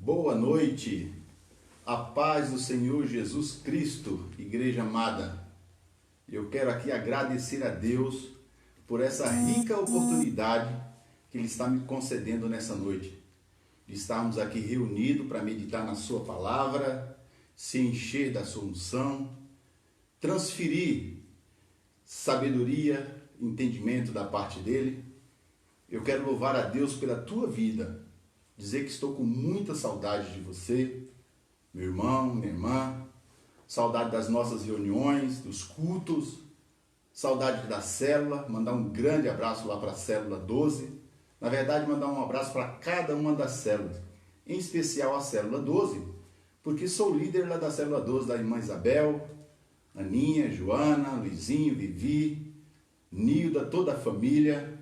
Boa noite, a paz do Senhor Jesus Cristo, igreja amada. Eu quero aqui agradecer a Deus por essa rica oportunidade que Ele está me concedendo nessa noite, de estarmos aqui reunidos para meditar na Sua palavra, se encher da Sua unção, transferir sabedoria, entendimento da parte dEle. Eu quero louvar a Deus pela tua vida, dizer que estou com muita saudade de você, meu irmão, minha irmã, saudade das nossas reuniões, dos cultos, saudade da célula, mandar um grande abraço lá para a célula 12, na verdade mandar um abraço para cada uma das células, em especial a célula 12, porque sou líder lá da célula 12, da irmã Isabel, Aninha, Joana, Luizinho, Vivi, Nilda, toda a família.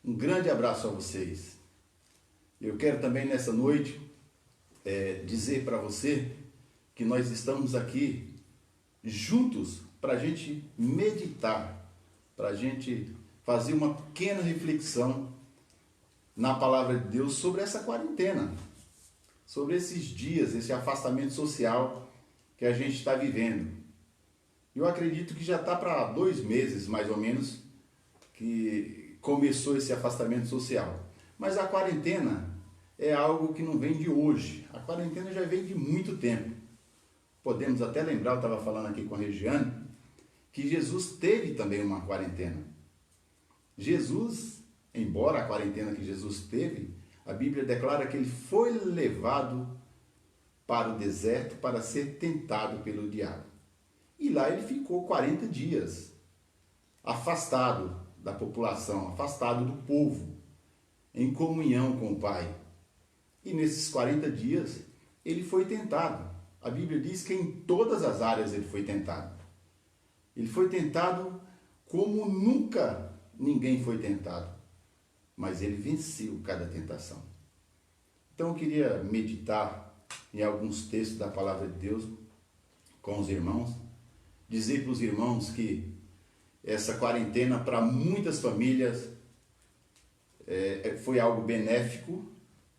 Um grande abraço a vocês. Eu quero também nessa noite dizer para você que nós estamos aqui juntos para a gente meditar, para a gente fazer uma pequena reflexão na palavra de Deus sobre essa quarentena, sobre esses dias, esse afastamento social que a gente está vivendo. Eu acredito que já está para 2 meses, mais ou menos, que começou esse afastamento social. Mas a quarentena é algo que não vem de hoje. A quarentena já vem de muito tempo. Podemos até lembrar, eu estava falando aqui com a Regiane, que Jesus teve também uma quarentena. Jesus, embora a quarentena que Jesus teve, a Bíblia declara que ele foi levado para o deserto para ser tentado pelo diabo. E lá ele ficou 40 dias, afastado da população, afastado do povo, em comunhão com o Pai. E nesses 40 dias ele foi tentado. A Bíblia diz que em todas as áreas ele foi tentado. Ele foi tentado como nunca ninguém foi tentado. Mas ele venceu cada tentação. Então eu queria meditar em alguns textos da palavra de Deus com os irmãos. Dizer para os irmãos que essa quarentena para muitas famílias foi algo benéfico,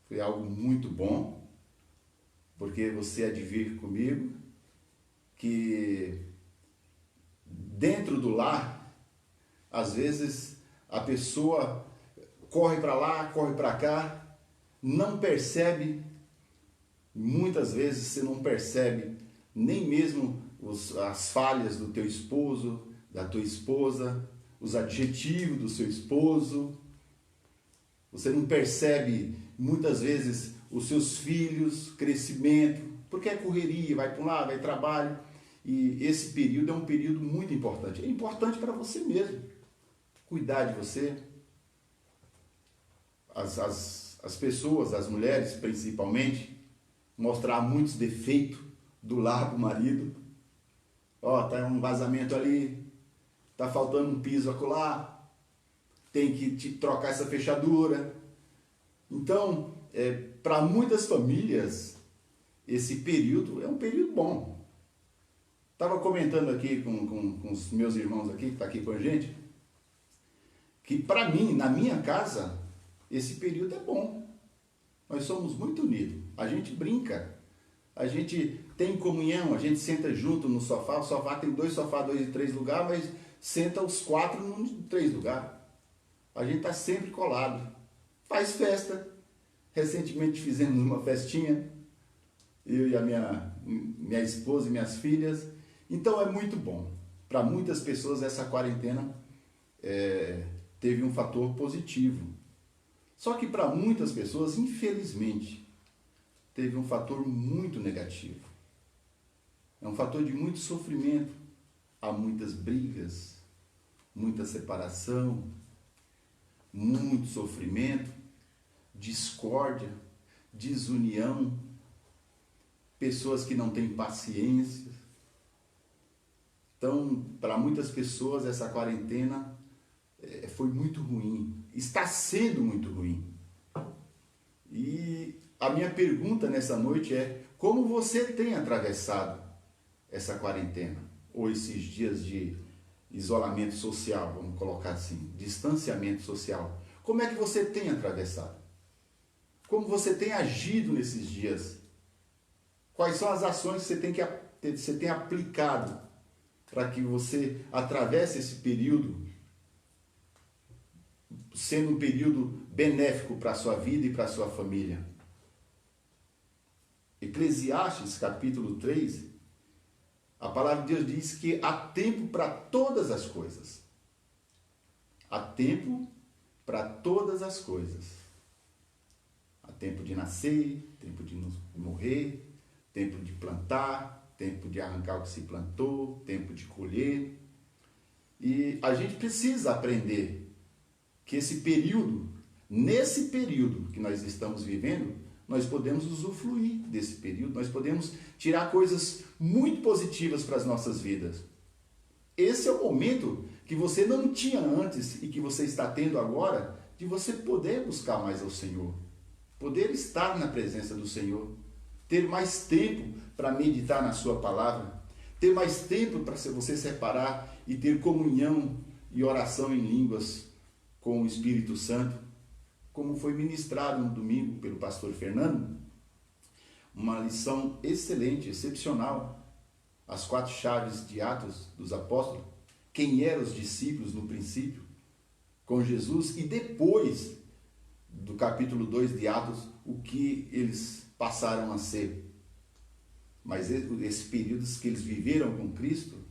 foi algo muito bom, porque você há de vir comigo que dentro do lar, às vezes a pessoa corre para lá, corre para cá, não percebe, muitas vezes você não percebe nem mesmo as falhas do teu esposo, da tua esposa, os adjetivos do seu esposo. Você não percebe muitas vezes os seus filhos, crescimento, porque é correria, vai para um lado, vai trabalho. E esse período é um período muito importante. É importante para você mesmo, cuidar de você. As pessoas, as mulheres principalmente, mostrar muitos defeitos do lar do marido. Ó, tá um vazamento ali, tá faltando um piso acolá, tem que trocar essa fechadura. Então, para muitas famílias, esse período é um período bom. Estava comentando aqui com os meus irmãos aqui, que estão aqui com a gente, que para mim, na minha casa, esse período é bom. Nós somos muito unidos, a gente brinca, a gente tem comunhão, a gente senta junto no sofá. O sofá tem 2 sofás, 2 e 3 lugares, mas senta os 4 em 3 lugares. A gente está sempre colado. Faz festa. Recentemente fizemos uma festinha, eu e a minha esposa e minhas filhas. Então é muito bom. Para muitas pessoas essa quarentena teve um fator positivo. Só que para muitas pessoas, infelizmente, teve um fator muito negativo. É um fator de muito sofrimento. Há muitas brigas, muita separação, muito sofrimento, discórdia, desunião, pessoas que não têm paciência. Então, para muitas pessoas, essa quarentena foi muito ruim, está sendo muito ruim. E a minha pergunta nessa noite é: como você tem atravessado essa quarentena? Ou esses dias de isolamento social, vamos colocar assim, distanciamento social. Como é que você tem atravessado? Como você tem agido nesses dias? Quais são as ações que você tem aplicado para que você atravesse esse período, sendo um período benéfico para a sua vida e para a sua família? Eclesiastes, capítulo 3, a palavra de Deus diz que há tempo para todas as coisas. Há tempo para todas as coisas. Há tempo de nascer, tempo de morrer, tempo de plantar, tempo de arrancar o que se plantou, tempo de colher. E a gente precisa aprender que nesse período que nós estamos vivendo, nós podemos usufruir desse período, nós podemos tirar coisas muito positivas para as nossas vidas. Esse é o momento que você não tinha antes e que você está tendo agora, de você poder buscar mais ao Senhor, poder estar na presença do Senhor, ter mais tempo para meditar na sua palavra, ter mais tempo para você separar e ter comunhão e oração em línguas com o Espírito Santo, como foi ministrado no domingo pelo pastor Fernando, uma lição excelente, excepcional, as 4 chaves de Atos dos Apóstolos, quem eram os discípulos no princípio, com Jesus, e depois do capítulo 2 de Atos, o que eles passaram a ser. Mas esses períodos que eles viveram com Cristo,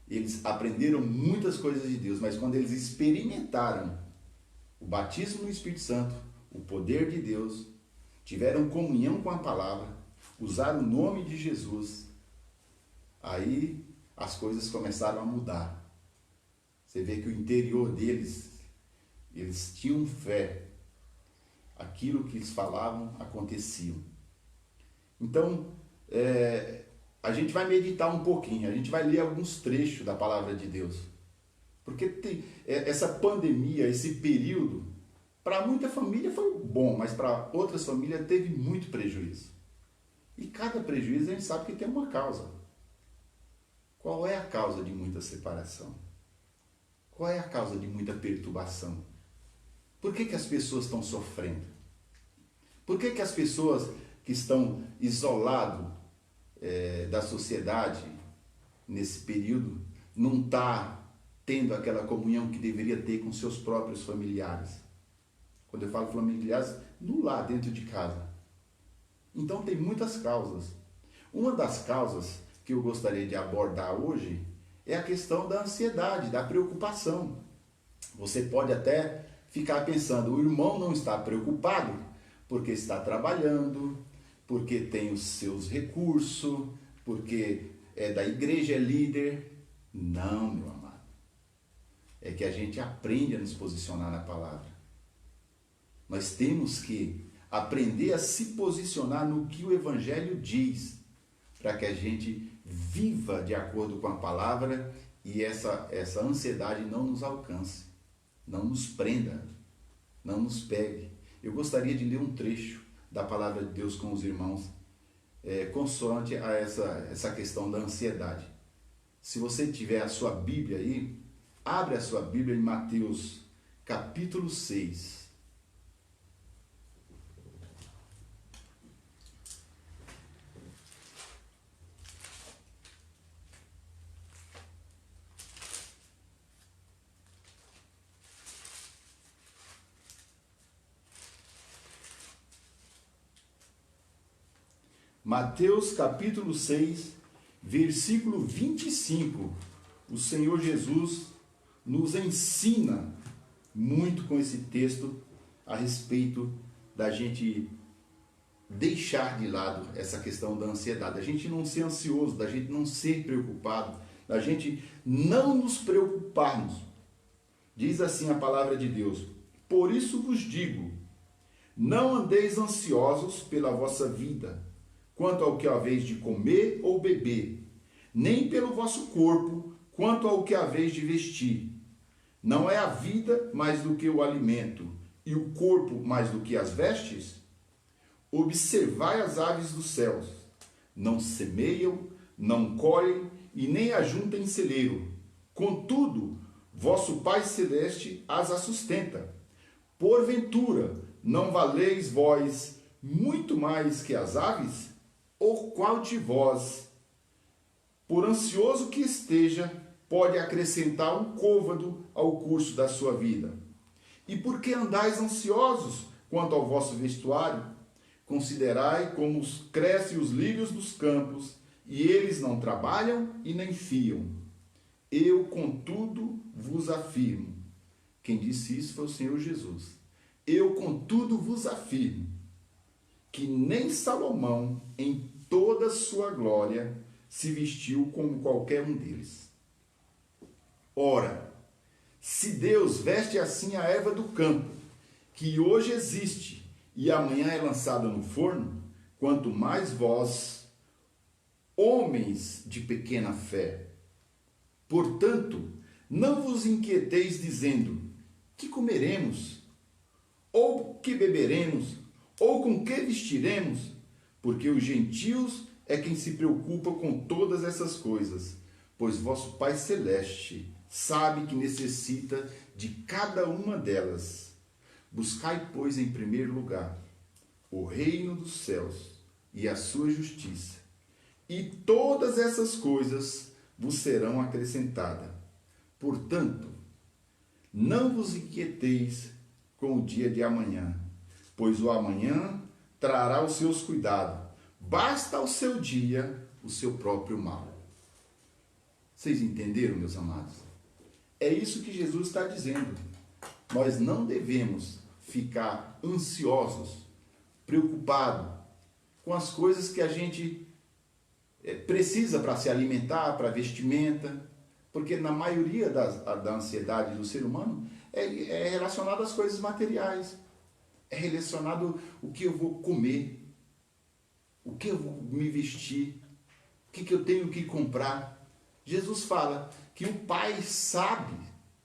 eles aprenderam muitas coisas de Deus, mas quando eles experimentaram o batismo no Espírito Santo, o poder de Deus, tiveram comunhão com a palavra, usaram o nome de Jesus, aí as coisas começaram a mudar. Você vê que o interior deles, eles tinham fé. Aquilo que eles falavam acontecia. Então, a gente vai meditar um pouquinho, a gente vai ler alguns trechos da palavra de Deus. Porque essa pandemia, esse período, para muita família foi bom, mas para outras famílias teve muito prejuízo. E cada prejuízo a gente sabe que tem uma causa. Qual é a causa de muita separação? Qual é a causa de muita perturbação? Por que as pessoas estão sofrendo? Por que as pessoas que estão isoladas da sociedade nesse período não estão tendo aquela comunhão que deveria ter com seus próprios familiares? Quando eu falo familiares, no lar, dentro de casa. Então tem muitas causas. Uma das causas que eu gostaria de abordar hoje é a questão da ansiedade, da preocupação. Você pode até ficar pensando, o irmão não está preocupado porque está trabalhando, porque tem os seus recursos, porque é da igreja, é líder. Não, meu amado. É que a gente aprende a nos posicionar na palavra. Nós temos que aprender a se posicionar no que o Evangelho diz, para que a gente viva de acordo com a palavra e essa ansiedade não nos alcance, não nos prenda, não nos pegue. Eu gostaria de ler um trecho da palavra de Deus com os irmãos, consoante a essa questão da ansiedade. Se você tiver a sua Bíblia aí, abre a sua Bíblia em Mateus capítulo 6. Mateus capítulo 6, versículo 25. O Senhor Jesus nos ensina muito com esse texto a respeito da gente deixar de lado essa questão da ansiedade, da gente não ser ansioso, da gente não ser preocupado, da gente não nos preocuparmos. Diz assim a palavra de Deus: por isso vos digo, não andeis ansiosos pela vossa vida, quanto ao que haveis de comer ou beber, nem pelo vosso corpo, quanto ao que haveis de vestir. Não é a vida mais do que o alimento, e o corpo mais do que as vestes? Observai as aves dos céus, não semeiam, não colhem, e nem ajuntam em celeiro. Contudo, vosso Pai Celeste as sustenta. Porventura, não valeis vós muito mais que as aves? Ou qual de vós, por ansioso que esteja, pode acrescentar um côvado ao curso da sua vida? E por que andais ansiosos quanto ao vosso vestuário? Considerai como crescem os lírios dos campos, e eles não trabalham e nem fiam. Eu, contudo, vos afirmo. Quem disse isso foi o Senhor Jesus. Eu, contudo, vos afirmo que nem Salomão, em toda a sua glória, se vestiu como qualquer um deles. Ora, se Deus veste assim a erva do campo, que hoje existe e amanhã é lançada no forno, quanto mais vós, homens de pequena fé. Portanto, não vos inquieteis dizendo: que comeremos? Ou que beberemos? Ou com que vestiremos? Porque os gentios é quem se preocupa com todas essas coisas, pois vosso Pai Celeste sabe que necessita de cada uma delas. Buscai, pois, em primeiro lugar o reino dos céus e a sua justiça, e todas essas coisas vos serão acrescentadas. Portanto, não vos inquieteis com o dia de amanhã, pois o amanhã trará os seus cuidados. Basta ao seu dia o seu próprio mal. Vocês entenderam, meus amados? É isso que Jesus está dizendo. Nós não devemos ficar ansiosos, preocupados com as coisas que a gente precisa para se alimentar, para vestimenta, porque na maioria da ansiedade do ser humano é relacionado às coisas materiais, é relacionado ao que eu vou comer, o que eu vou me vestir, o que eu tenho que comprar. Jesus fala que o Pai sabe,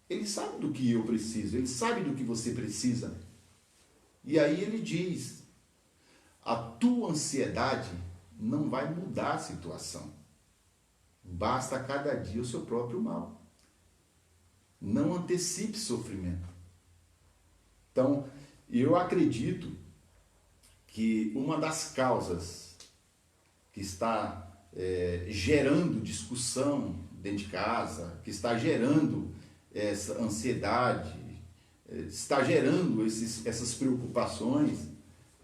Ele sabe do que eu preciso, Ele sabe do que você precisa. E aí Ele diz: a tua ansiedade não vai mudar a situação. Basta a cada dia o seu próprio mal. Não antecipe sofrimento. Então, eu acredito que uma das causas que está gerando discussão dentro de casa, que está gerando essa ansiedade, está gerando essas preocupações,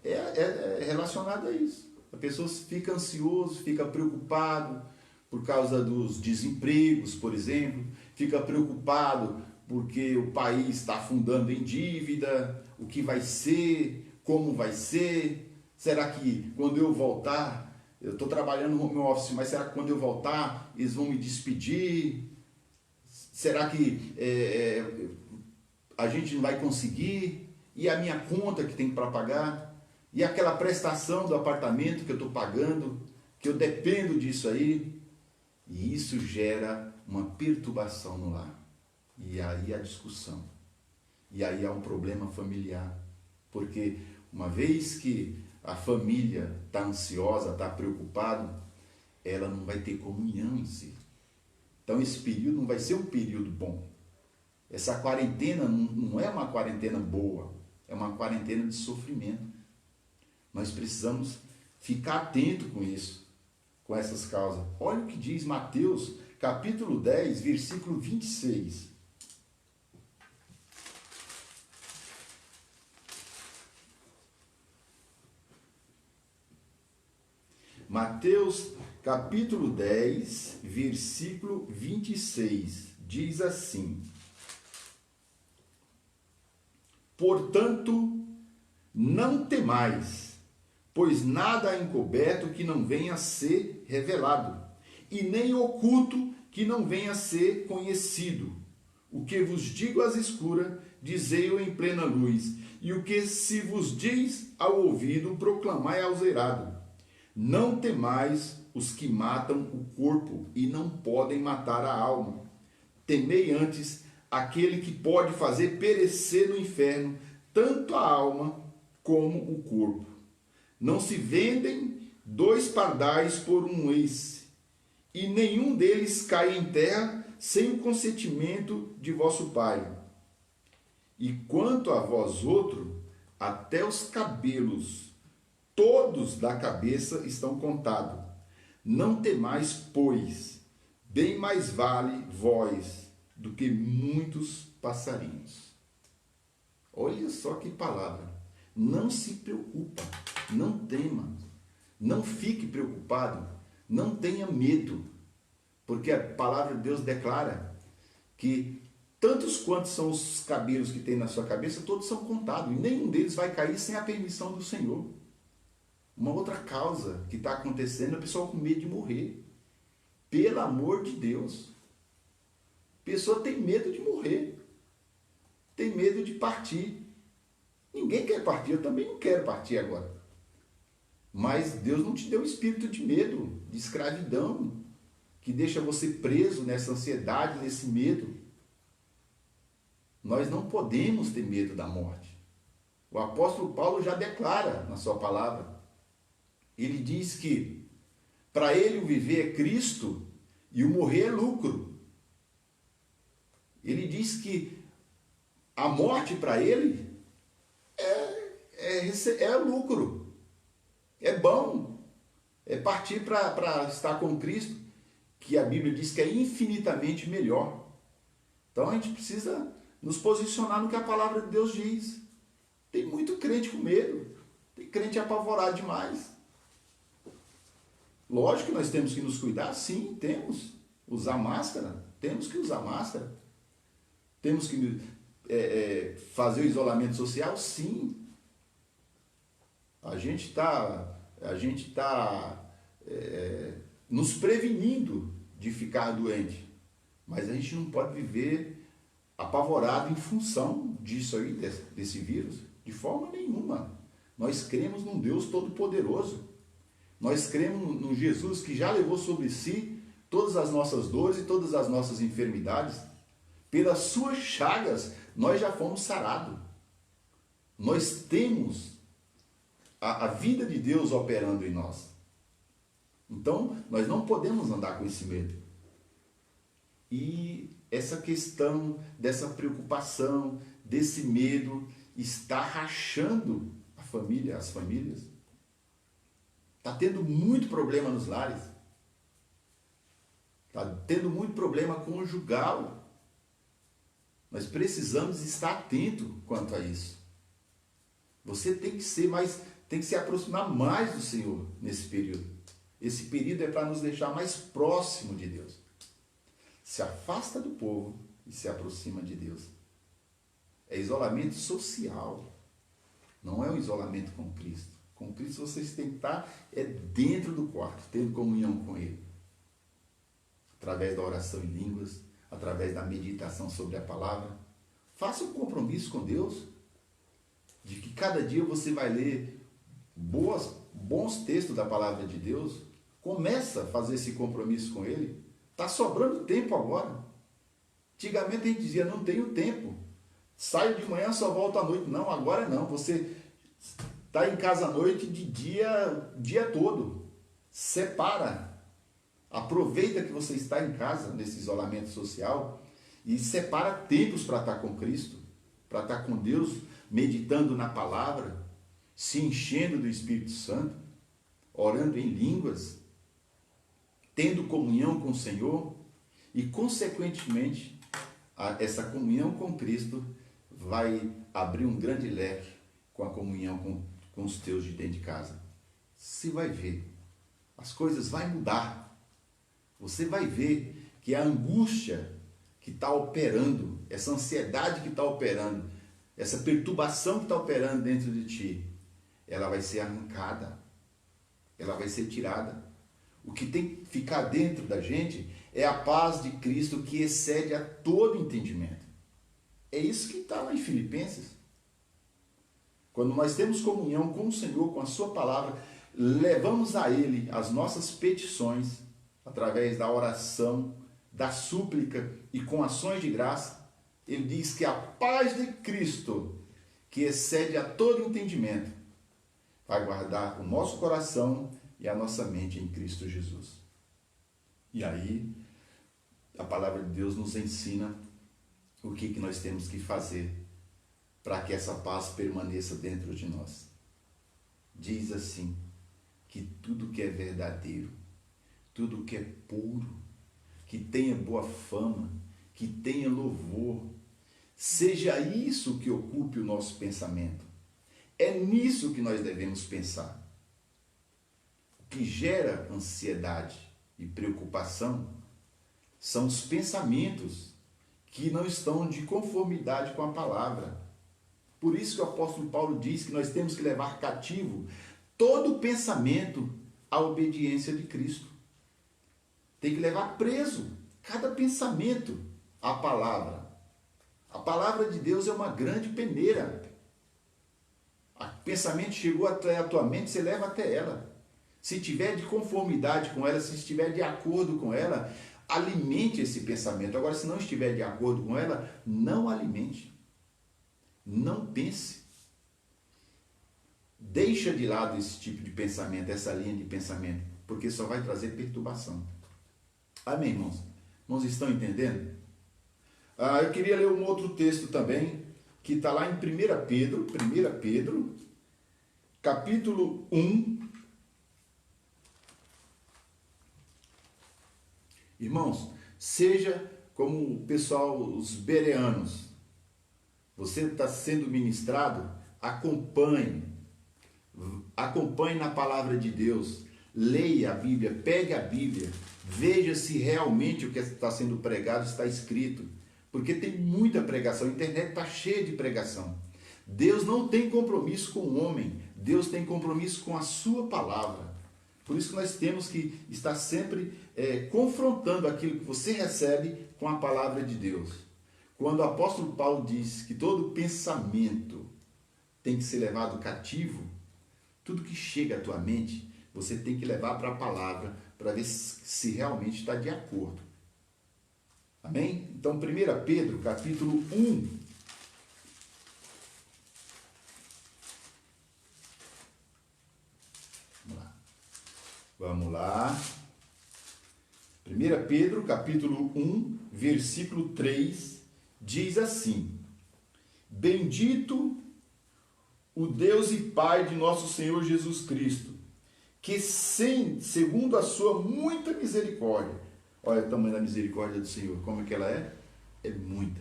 é relacionado a isso. A pessoa fica ansioso, fica preocupado por causa dos desempregos, por exemplo, fica preocupado porque o país está afundando em dívida, o que vai ser, como vai ser, será que quando eu voltar, eu estou trabalhando no home office, mas será que quando eu voltar eles vão me despedir? Será que a gente não vai conseguir? E a minha conta que tem para pagar? E aquela prestação do apartamento que eu estou pagando, que eu dependo disso aí? E isso gera uma perturbação no lar. E aí a discussão. E aí há um problema familiar. Porque uma vez que a família está ansiosa, está preocupada, ela não vai ter comunhão em si. Então esse período não vai ser um período bom. Essa quarentena não é uma quarentena boa, é uma quarentena de sofrimento. Nós precisamos ficar atento com isso, com essas causas. Olha o que diz Mateus, capítulo 10, versículo 26. Mateus, capítulo 10, versículo 26, diz assim: portanto, não temais, pois nada há encoberto que não venha a ser revelado, e nem oculto que não venha a ser conhecido. O que vos digo às escuras, dizei-o em plena luz, e o que se vos diz ao ouvido, proclamai aos eirados. Não temais os que matam o corpo e não podem matar a alma. Temei antes aquele que pode fazer perecer no inferno tanto a alma como o corpo. Não se vendem 2 pardais por um eis, e nenhum deles cai em terra sem o consentimento de vosso Pai. E quanto a vós outros, até os cabelos, todos da cabeça estão contados. Não temais, pois, bem mais vale vós do que muitos passarinhos. Olha só que palavra. Não se preocupa, não tema, não fique preocupado, não tenha medo, porque a palavra de Deus declara que tantos quantos são os cabelos que tem na sua cabeça, todos são contados, e nenhum deles vai cair sem a permissão do Senhor. Uma outra causa que está acontecendo é o pessoal com medo de morrer. Pelo amor de Deus. A pessoa tem medo de morrer. Tem medo de partir. Ninguém quer partir, eu também não quero partir agora. Mas Deus não te deu um espírito de medo, de escravidão, que deixa você preso nessa ansiedade, nesse medo. Nós não podemos ter medo da morte. O apóstolo Paulo já declara na sua palavra. Ele diz que para ele o viver é Cristo e o morrer é lucro. Ele diz que a morte para ele é lucro, é bom, é partir para estar com Cristo, que a Bíblia diz que é infinitamente melhor. Então a gente precisa nos posicionar no que a palavra de Deus diz. Tem muito crente com medo, tem crente apavorado demais. Lógico que nós temos que nos cuidar, sim, temos. Usar máscara, temos que usar máscara. Temos que fazer o isolamento social, sim. A gente está nos prevenindo de ficar doente. Mas a gente não pode viver apavorado em função disso aí, desse vírus, de forma nenhuma. Nós cremos num Deus Todo-Poderoso. Nós cremos num Jesus que já levou sobre si todas as nossas dores e todas as nossas enfermidades. Pelas suas chagas, nós já fomos sarados. Nós temos a vida de Deus operando em nós. Então, nós não podemos andar com esse medo. E essa questão dessa preocupação, desse medo, está rachando a família, as famílias. Está tendo muito problema nos lares. Está tendo muito problema conjugal. Nós precisamos estar atento quanto a isso. Você tem que se aproximar mais do Senhor nesse período. Esse período é para nos deixar mais próximo de Deus. Se afasta do povo e se aproxima de Deus. É isolamento social. Não é um isolamento com Cristo. Com Cristo vocês têm que estar dentro do quarto, tendo comunhão com Ele. Através da oração em línguas, através da meditação sobre a palavra. Faça um compromisso com Deus, de que cada dia você vai ler bons textos da palavra de Deus. Começa a fazer esse compromisso com Ele. Está sobrando tempo agora. Antigamente a gente dizia, não tenho tempo. Saio de manhã, só volto à noite. Não, agora não. Você está em casa à noite de dia todo. Separa. Aproveita que você está em casa, nesse isolamento social, e separa tempos para estar com Cristo, para estar com Deus, meditando na palavra, se enchendo do Espírito Santo, orando em línguas, tendo comunhão com o Senhor, e consequentemente, essa comunhão com Cristo vai abrir um grande leque com a comunhão com os teus de dentro de casa. Você vai ver, as coisas vão mudar. Você vai ver que a angústia que está operando, essa ansiedade que está operando, essa perturbação que está operando dentro de ti, ela vai ser arrancada, ela vai ser tirada. O que tem que ficar dentro da gente é a paz de Cristo que excede a todo entendimento. É isso que está lá em Filipenses. Quando nós temos comunhão com o Senhor, com a sua palavra, levamos a Ele as nossas petições, através da oração, da súplica e com ações de graça. Ele diz que a paz de Cristo, que excede a todo entendimento, vai guardar o nosso coração e a nossa mente em Cristo Jesus. E aí, a palavra de Deus nos ensina o que nós temos que fazer para que essa paz permaneça dentro de nós. Diz assim, que tudo que é verdadeiro, tudo que é puro, que tenha boa fama, que tenha louvor, seja isso que ocupe o nosso pensamento. É nisso que nós devemos pensar. O que gera ansiedade e preocupação são os pensamentos que não estão de conformidade com a palavra. Por isso que o apóstolo Paulo diz que nós temos que levar cativo todo pensamento à obediência de Cristo. Tem que levar preso cada pensamento à palavra. A palavra de Deus é uma grande peneira. O pensamento chegou até a tua mente, você leva até ela. Se estiver de conformidade com ela, se estiver de acordo com ela, alimente esse pensamento. Agora, se não estiver de acordo com ela, não alimente. Não pense. Deixa de lado esse tipo de pensamento, essa linha de pensamento, porque só vai trazer perturbação. Amém, irmãos? Irmãos, estão entendendo? Eu queria ler um outro texto também, que está lá em 1 Pedro, capítulo 1. Irmãos, seja como o pessoal, os bereanos. Você está sendo ministrado, acompanhe na palavra de Deus, leia a Bíblia, pegue a Bíblia, veja se realmente o que está sendo pregado está escrito, porque tem muita pregação, a internet está cheia de pregação. Deus não tem compromisso com o homem, Deus tem compromisso com a sua palavra. Por isso que nós temos que estar sempre confrontando aquilo que você recebe com a palavra de Deus. Quando o apóstolo Paulo diz que todo pensamento tem que ser levado cativo, tudo que chega à tua mente, você tem que levar para a palavra para ver se realmente está de acordo. Amém? Então, 1 Pedro, capítulo 1. Vamos lá. 1 Pedro, capítulo 1, versículo 3, diz assim: Bendito o Deus e Pai de nosso Senhor Jesus Cristo, que segundo a sua muita misericórdia, olha o tamanho da misericórdia do Senhor, como é que ela é? É muita.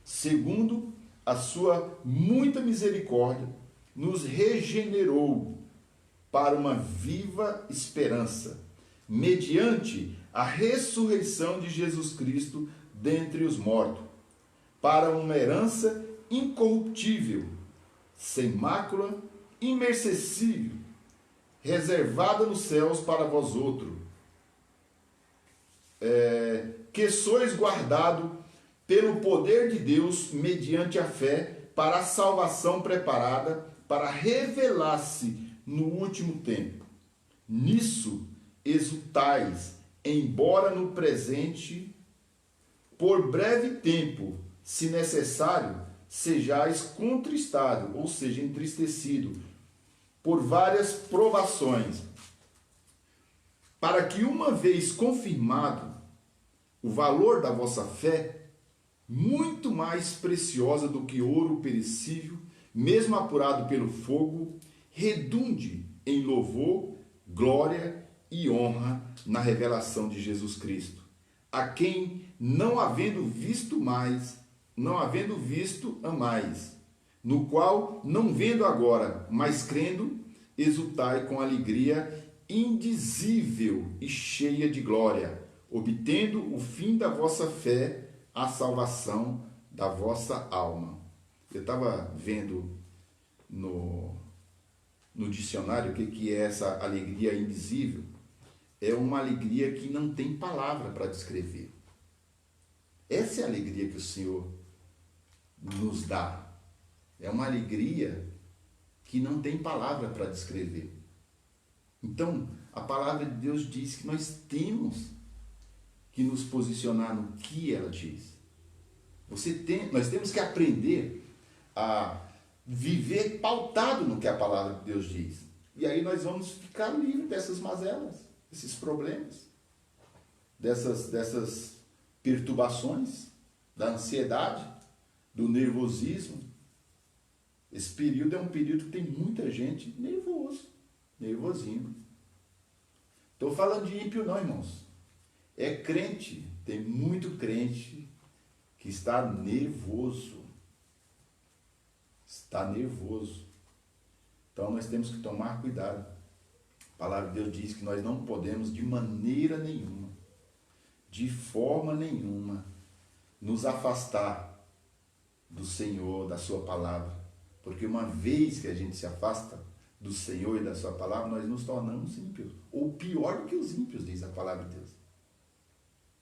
Segundo a sua muita misericórdia, nos regenerou para uma viva esperança, mediante a ressurreição de Jesus Cristo dentre os mortos, para uma herança incorruptível, sem mácula, imarcessível, reservada nos céus para vós outros, que sois guardado pelo poder de Deus mediante a fé para a salvação preparada para revelar-se no último tempo. Nisso exultais, embora no presente, por breve tempo, se necessário, sejais contristado, ou seja, entristecido, por várias provações, para que, uma vez confirmado o valor da vossa fé, muito mais preciosa do que ouro perecível, mesmo apurado pelo fogo, redunde em louvor, glória e honra na revelação de Jesus Cristo, a quem, não havendo visto, amais, no qual, não vendo agora, mas crendo, exultai com alegria indizível e cheia de glória, obtendo o fim da vossa fé, a salvação da vossa alma. Eu estava vendo no dicionário o que é essa alegria indizível. É uma alegria que não tem palavra para descrever. Essa é a alegria que o Senhor nos dá. É uma alegria que não tem palavra para descrever. Então, a palavra de Deus diz que nós temos que nos posicionar no que ela diz. Nós temos que aprender a viver pautado no que a palavra de Deus diz. E aí nós vamos ficar livres dessas mazelas, desses problemas, dessas perturbações, da ansiedade, do nervosismo, Esse período é um período que tem muita gente nervosinho. Estou falando de ímpio não, irmãos. É crente, tem muito crente que está nervoso. Está nervoso. Então nós temos que tomar cuidado. A palavra de Deus diz que nós não podemos de maneira nenhuma, de forma nenhuma, nos afastar do Senhor, da sua palavra. Porque uma vez que a gente se afasta do Senhor e da sua palavra, nós nos tornamos ímpios. Ou pior do que os ímpios, diz a palavra de Deus.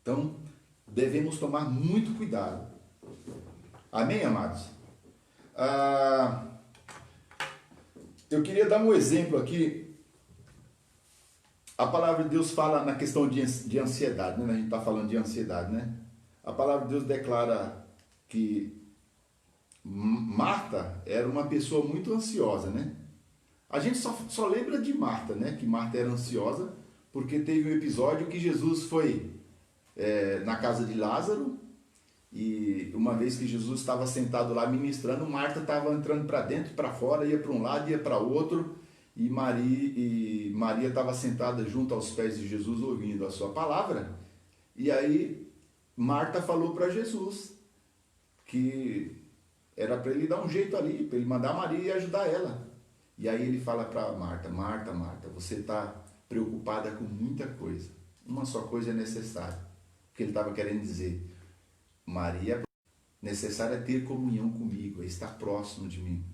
Então, devemos tomar muito cuidado. Amém, amados? Eu queria dar um exemplo aqui. A palavra de Deus fala na questão de ansiedade, né? A gente está falando de ansiedade, né? A palavra de Deus declara que Marta era uma pessoa muito ansiosa, né? A gente só lembra de Marta, né? Que Marta era ansiosa, porque teve um episódio que Jesus foi na casa de Lázaro, e uma vez que Jesus estava sentado lá ministrando, Marta estava entrando para dentro e para fora, ia para um lado, ia para outro, e Maria estava sentada junto aos pés de Jesus, ouvindo a sua palavra. E aí Marta falou para Jesus que era para ele dar um jeito ali, para ele mandar Maria e ajudar ela. E aí ele fala para Marta: Marta, você está preocupada com muita coisa. Uma só coisa é necessária. O que ele estava querendo dizer: Maria, necessário é ter comunhão comigo, é estar próximo de mim.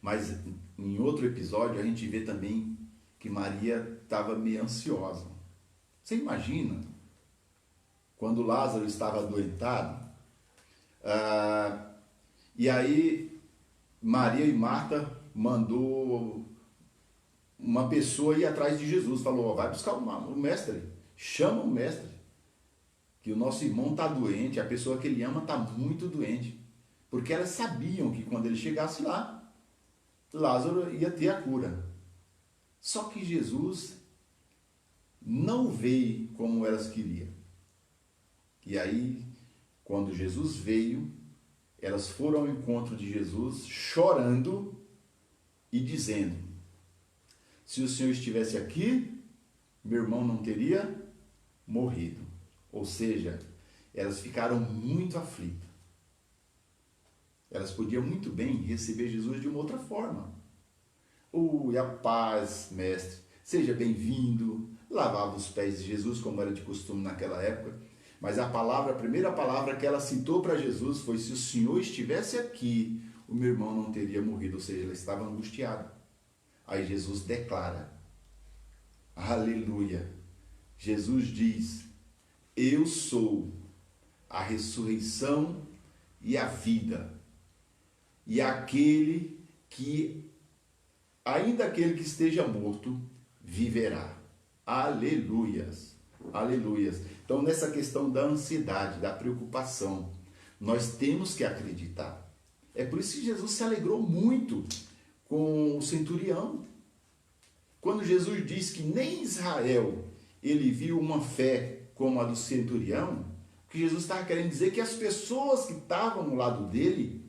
Mas em outro episódio a gente vê também que Maria estava meio ansiosa. Você imagina quando Lázaro estava adoentado, e aí Maria e Marta mandou uma pessoa ir atrás de Jesus, falou: vai buscar o mestre, chama o mestre, que o nosso irmão está doente, a pessoa que ele ama está muito doente, porque elas sabiam que quando ele chegasse lá, Lázaro ia ter a cura. Só que Jesus não veio como elas queriam. E aí, quando Jesus veio, elas foram ao encontro de Jesus chorando e dizendo: se o Senhor estivesse aqui, meu irmão não teria morrido. Ou seja, elas ficaram muito aflitas. Elas podiam muito bem receber Jesus de uma outra forma. A paz, mestre, seja bem-vindo. Lavava os pés de Jesus, como era de costume naquela época. Mas a primeira palavra que ela citou para Jesus foi: se o Senhor estivesse aqui, o meu irmão não teria morrido. Ou seja, ela estava angustiada. Aí Jesus declara, aleluia, Jesus diz: eu sou a ressurreição e a vida, e ainda aquele que esteja morto, viverá. Aleluias, aleluias. Então, nessa questão da ansiedade, da preocupação, nós temos que acreditar. É por isso que Jesus se alegrou muito com o centurião. Quando Jesus diz que nem em Israel ele viu uma fé como a do centurião, o que Jesus estava querendo dizer é que as pessoas que estavam no lado dele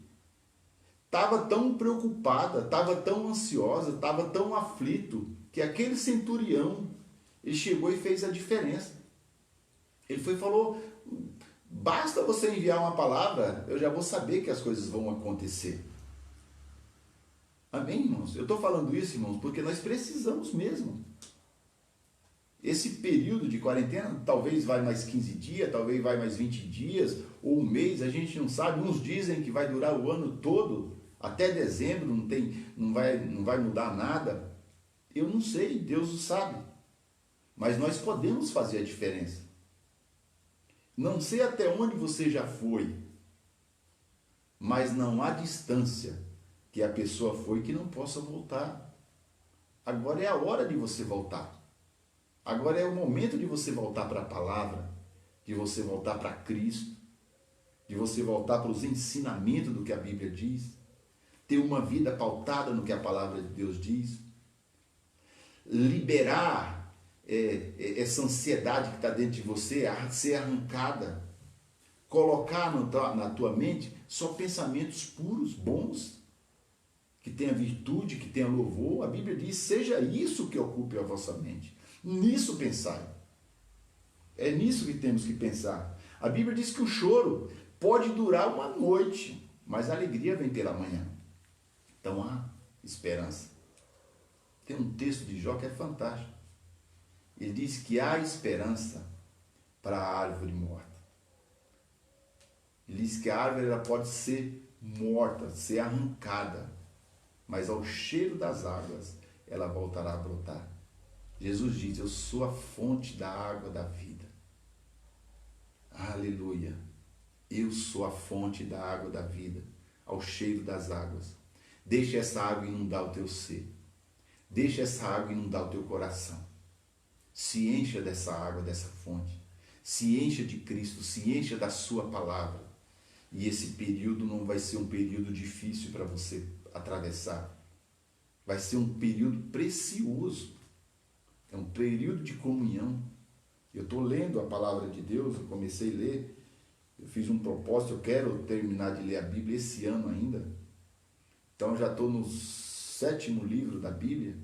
estavam tão preocupadas, estavam tão ansiosas, estavam tão aflito, que aquele centurião, ele chegou e fez a diferença. Ele falou: basta você enviar uma palavra, eu já vou saber que as coisas vão acontecer. Amém, irmãos? Eu estou falando isso, irmãos, porque nós precisamos mesmo. Esse período de quarentena, talvez vai mais 15 dias, talvez vai mais 20 dias, ou um mês, a gente não sabe. Uns dizem que vai durar o ano todo, até dezembro, não vai mudar nada. Eu não sei, Deus o sabe. Mas nós podemos fazer a diferença. Não sei até onde você já foi, mas não há distância que a pessoa foi que não possa voltar. Agora é a hora de você voltar. Agora é o momento de você voltar para a palavra, de você voltar para Cristo, de você voltar para os ensinamentos do que a Bíblia diz, ter uma vida pautada no que a palavra de Deus diz, liberar essa ansiedade que está dentro de você, ser arrancada, colocar na tua mente só pensamentos puros, bons. que tenha virtude, que tenha louvor. A Bíblia diz, seja isso que ocupe a vossa mente. Nisso pensai. É nisso que temos que pensar. A Bíblia diz que o choro pode durar uma noite, mas a alegria vem pela manhã. Então há esperança. Tem um texto de Jó que é fantástico. Ele diz que há esperança para a árvore morta. Ele diz que a árvore ela pode ser morta, ser arrancada, mas ao cheiro das águas ela voltará a brotar. Jesus diz, eu sou a fonte da água da vida. Aleluia! Eu sou a fonte da água da vida, ao cheiro das águas. Deixa essa água inundar o teu ser. Deixa essa água inundar o teu coração. Se encha dessa água, dessa fonte. Se encha de Cristo, se encha da sua palavra. E esse período não vai ser um período difícil para você atravessar. Vai ser um período precioso. É um período de comunhão. Eu estou lendo a palavra de Deus, eu comecei a ler. Eu fiz um propósito, eu quero terminar de ler a Bíblia esse ano ainda. Então já estou no 7º livro da Bíblia.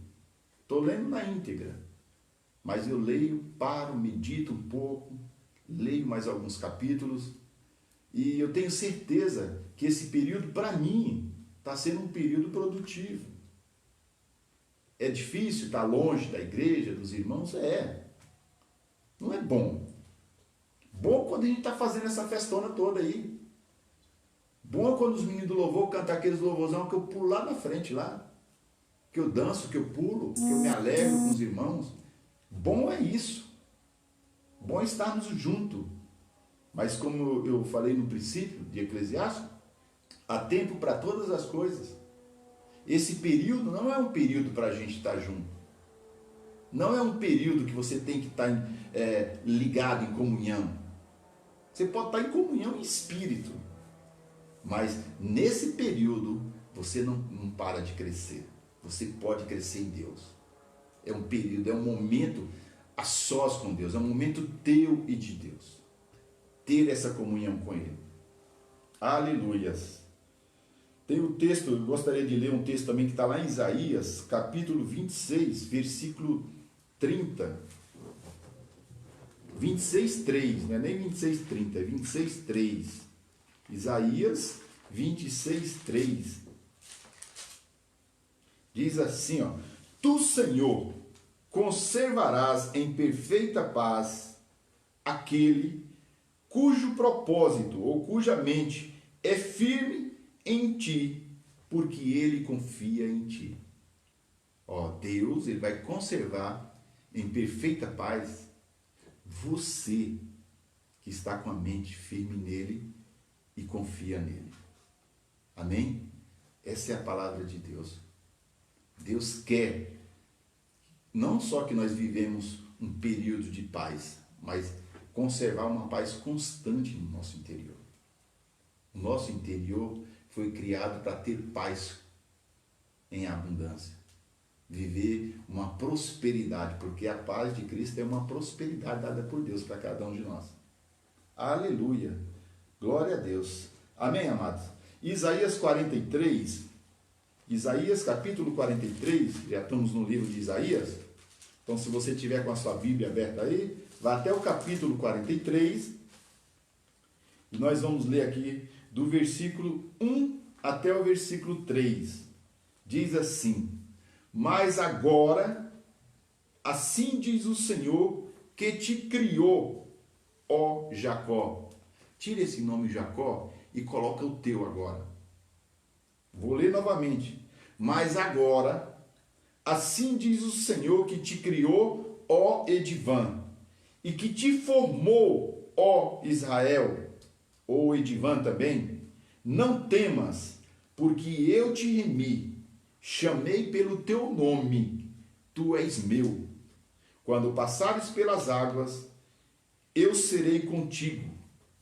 Estou lendo na íntegra. Mas eu leio, paro, medito um pouco, leio mais alguns capítulos. E eu tenho certeza que esse período, para mim, está sendo um período produtivo. É difícil estar longe da igreja, dos irmãos? É. Não é bom. Bom quando a gente está fazendo essa festona toda aí. Bom quando os meninos do louvor cantam aqueles louvorzão que eu pulo lá na frente, lá. Que eu danço, que eu pulo, que eu me alegro com os irmãos. Bom é isso. Bom é estarmos juntos. Mas como eu falei no princípio de Eclesiastes, há tempo para todas as coisas. Esse período não é um período para a gente estar junto. Não é um período que você tem que estar ligado em comunhão. Você pode estar em comunhão em espírito. Mas nesse período você não para de crescer. Você pode crescer em Deus. É um período, é um momento a sós com Deus. É um momento teu e de Deus. Ter essa comunhão com Ele. Aleluias. Tem um texto, eu gostaria de ler um texto também que está lá em Isaías, capítulo 26, versículo 30. 26:3, não é nem 26:30, é 26:3. Isaías 26:3. Diz assim, ó: Tu, Senhor, conservarás em perfeita paz aquele cujo propósito ou cuja mente é firme em ti, porque ele confia em ti. Ó, Deus, ele vai conservar em perfeita paz você que está com a mente firme nele e confia nele. Amém? Essa é a palavra de Deus. Deus quer não só que nós vivemos um período de paz, mas conservar uma paz constante no nosso interior. O nosso interior foi criado para ter paz em abundância. Viver uma prosperidade, porque a paz de Cristo é uma prosperidade dada por Deus para cada um de nós. Aleluia! Glória a Deus. Amém, amados? Isaías 43, Isaías capítulo 43, já estamos no livro de Isaías. Então, se você tiver com a sua Bíblia aberta aí, vá até o capítulo 43. E nós vamos ler aqui do versículo 1 até o versículo 3. Diz assim: Mas agora, assim diz o Senhor que te criou, ó Jacó. Tira esse nome Jacó e coloca o teu agora. Vou ler novamente. Mas agora, assim diz o Senhor que te criou, ó Edivan, e que te formou, ó Israel, ou Edivan também. Não temas, porque eu te remi, chamei pelo teu nome, tu és meu. Quando passares pelas águas, eu serei contigo.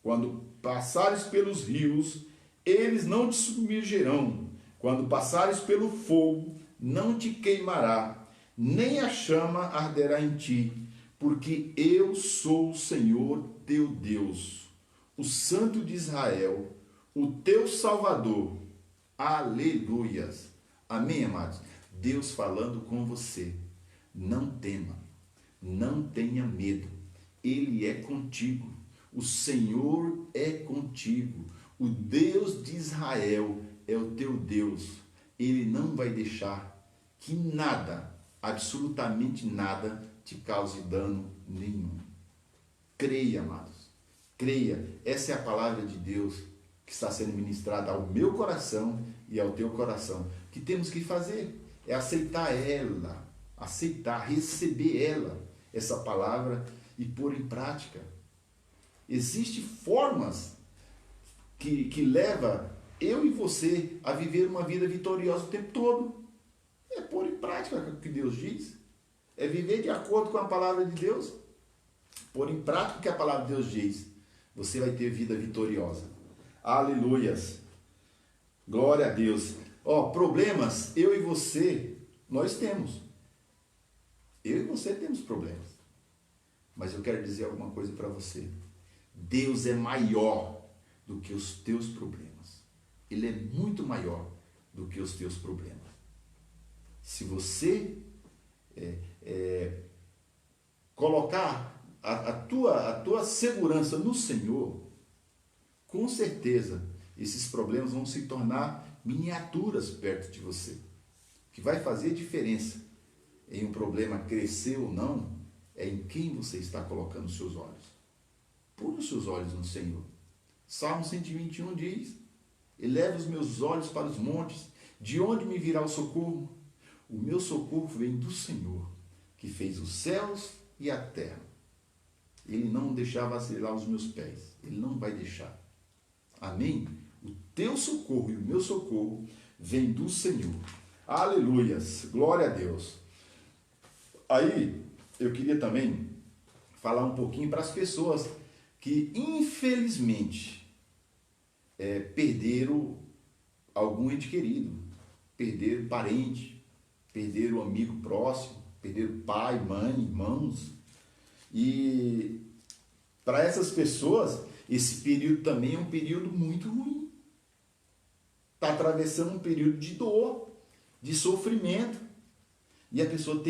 Quando passares pelos rios, eles não te submergerão. Quando passares pelo fogo, não te queimará, nem a chama arderá em ti, porque eu sou o Senhor teu Deus, o Santo de Israel, o teu Salvador. Aleluias. Amém, amados? Deus falando com você. Não tema, não tenha medo. Ele é contigo. O Senhor é contigo. O Deus de Israel é o teu Deus. Ele não vai deixar que nada, absolutamente nada, te cause dano nenhum. Creia, amados. Creia. Essa é a palavra de Deus que está sendo ministrada ao meu coração e ao teu coração. O que temos que fazer é aceitar ela, receber ela, essa palavra, e pôr em prática. Existem formas que levam eu e você a viver uma vida vitoriosa o tempo todo. É pôr em prática o que Deus diz. É viver de acordo com a palavra de Deus. Pôr em prática o que a palavra de Deus diz. Você vai ter vida vitoriosa. Aleluias. Glória a Deus. Problemas, eu e você, nós temos. Eu e você temos problemas. Mas eu quero dizer alguma coisa para você. Deus é maior do que os teus problemas. Ele é muito maior do que os teus problemas. Se você colocar a tua segurança no Senhor, com certeza esses problemas vão se tornar miniaturas perto de você. O que vai fazer diferença em um problema crescer ou não é em quem você está colocando os seus olhos. Põe os seus olhos no Senhor. Salmo 121 diz: eleva os meus olhos para os montes, de onde me virá o socorro? O meu socorro vem do Senhor, que fez os céus e a terra. Ele não deixa vacilar os meus pés. Ele não vai deixar. Amém? O teu socorro e o meu socorro vem do Senhor. Aleluias. Glória a Deus. Aí, eu queria também falar um pouquinho para as pessoas que, infelizmente, perderam algum ente querido, perderam parente, perderam amigo próximo, perderam pai, mãe, irmãos. E para essas pessoas, esse período também é um período muito ruim. Está atravessando um período de dor, de sofrimento. E a pessoa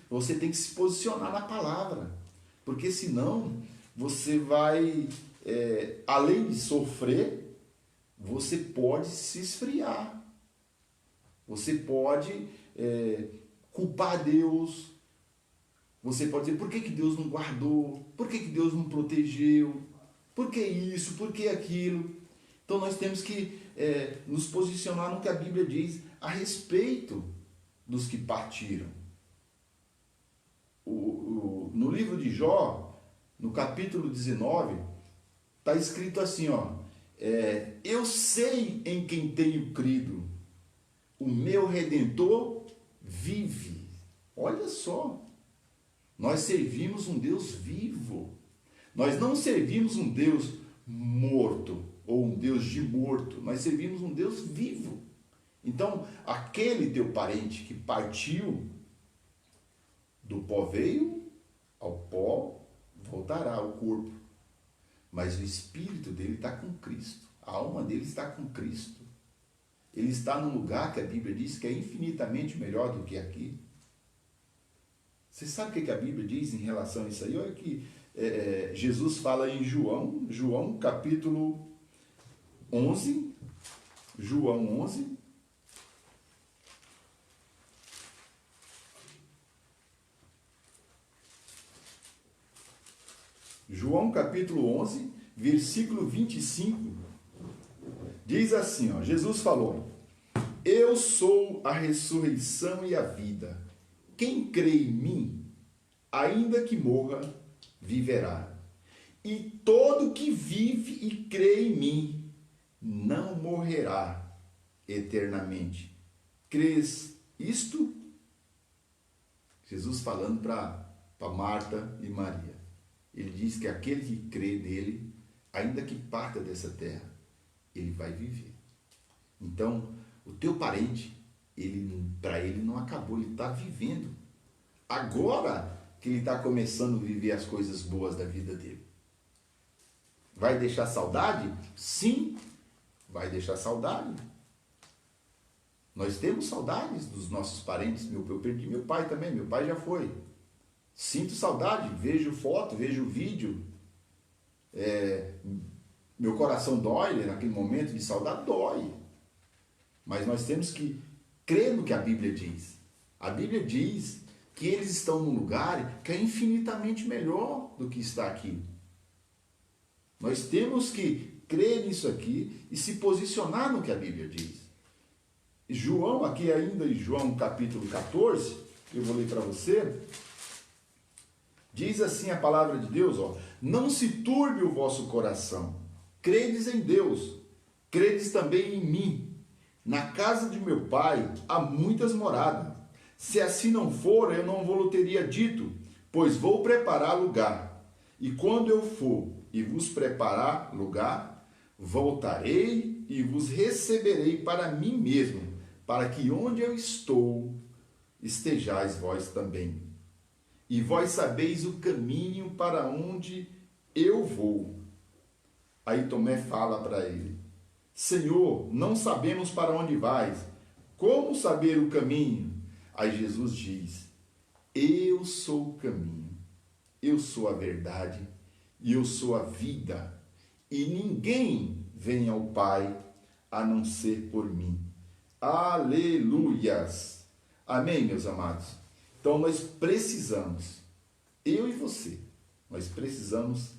você tem que se posicionar na palavra. Porque senão, você vai, além de sofrer, você pode se esfriar. Você pode culpar Deus. Você pode dizer, por que Deus não guardou? Por que Deus não protegeu? Por que isso? Por que aquilo? Então nós temos que nos posicionar no que a Bíblia diz a respeito dos que partiram. No livro de Jó, no capítulo 19, está escrito assim, eu sei em quem tenho crido, o meu Redentor vive. Olha só, nós servimos um Deus vivo. Nós não servimos um Deus morto ou um Deus de morto. Nós servimos um Deus vivo. Então, aquele teu parente que partiu, do pó veio, ao pó voltará ao corpo. Mas o espírito dele está com Cristo. A alma dele está com Cristo. Ele está num lugar que a Bíblia diz que é infinitamente melhor do que aqui. Você sabe o que a Bíblia diz em relação a isso aí? Olha que Jesus fala em João capítulo 11, João 11, João capítulo 11, versículo 25, diz assim, Jesus falou: eu sou a ressurreição e a vida. Quem crê em mim, ainda que morra, viverá. E todo que vive e crê em mim, não morrerá eternamente. Crês isto? Jesus falando para Marta e Maria. Ele diz que aquele que crê nele, ainda que parta dessa terra, ele vai viver. Então, o teu parente, para ele não acabou, ele está vivendo. Agora que ele está começando a viver as coisas boas da vida dele. Vai deixar saudade? Sim, vai deixar saudade. Nós temos saudades dos nossos parentes. Eu perdi meu pai também, meu pai já foi. Sinto saudade, vejo foto, vejo vídeo. Meu coração dói naquele momento de saudade, dói. Mas nós temos que crer no que a Bíblia diz. A Bíblia diz que eles estão num lugar que é infinitamente melhor do que está aqui. Nós temos que crer nisso aqui e se posicionar no que a Bíblia diz. João, aqui ainda em João capítulo 14, eu vou ler para você, diz assim a palavra de Deus, não se turbe o vosso coração, credes em Deus, credes também em mim. Na casa de meu pai há muitas moradas. Se assim não for, eu não vou teria dito, pois vou preparar lugar. E quando eu for e vos preparar lugar, voltarei e vos receberei para mim mesmo, para que onde eu estou, estejais vós também. E vós sabeis o caminho para onde eu vou. Aí Tomé fala para ele, Senhor, não sabemos para onde vais, como saber o caminho? Aí Jesus diz, eu sou o caminho, eu sou a verdade e eu sou a vida, e ninguém vem ao Pai a não ser por mim. Aleluias! Amém, meus amados? Então nós precisamos, eu e você, nós precisamos